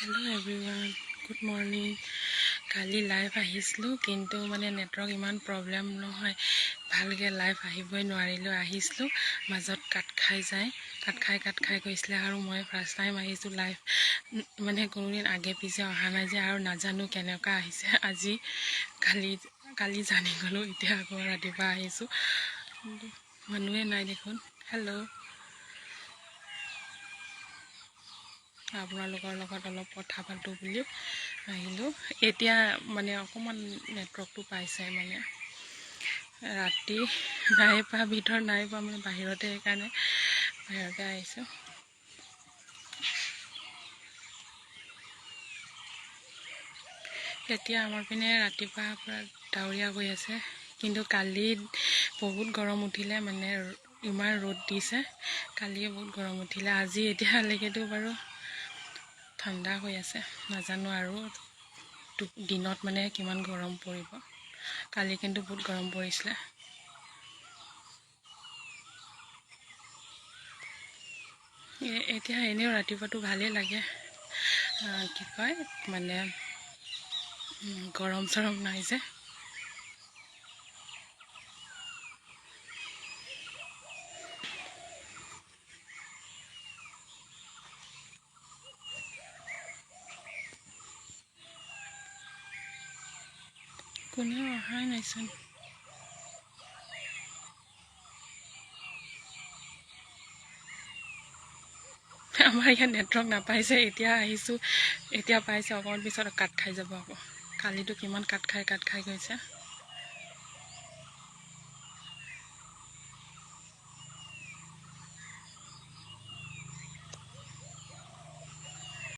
hello everyone good morning काली live आहिছিলোঁ কিন্তু মানে network ইমান প্ৰব্লেম নহয় ভালকৈ লাইভ আহিবই নোৱাৰিলোঁ আহিছিলোঁ মাজত কাট খাই গৈছিলে আৰু মই ফাৰ্ষ্ট টাইম আহিছোঁ লাইভ মানে কোনোদিন আগে পিছে অহা নাই যে আৰু নাজানো কেনেকুৱা আহিছে আজি কালি জানি গ'লোঁ এতিয়া আকৌ ৰাতিপুৱা আহিছোঁ মানুহে নাই দেখোন হেল্ল' আপোনালোকৰ লগত অলপ কথা পাতোঁ বুলি আহিলোঁ এতিয়া মানে অকণমান নেটৱৰ্কটো পাইছে মানে ৰাতি নাই পোৱা ভিতৰত নাই পোৱা মানে বাহিৰতে সেইকাৰণে বাহিৰতে আহিছোঁ এতিয়া আমাৰ পিনে ৰাতিপুৱা পৰা ডাৱৰীয়া হৈ আছে কিন্তু কালি বহুত গৰম উঠিলে মানে ইমান ৰ'দ দিছে কালিয়ে বহুত গৰম উঠিলে আজি এতিয়ালৈকেতো বাৰু ঠাণ্ডা হৈ আছে নাজানো আৰু দিনত মানে কিমান গৰম পৰিব কালি কিন্তু বহুত গৰম পৰিছিলে এতিয়া এনেও ৰাতিপুৱাটো ভালেই লাগে কি কয় মানে গৰম চৰম নাই যে কোনেও অহাই নাইচোন আমাৰ ইয়াত নেটৱৰ্ক নাপাইছে এতিয়া আহিছোঁ এতিয়া পাইছে অকণমান পিছত কাট খাই যাব আকৌ কালিতো কিমান কাট খাই গৈছে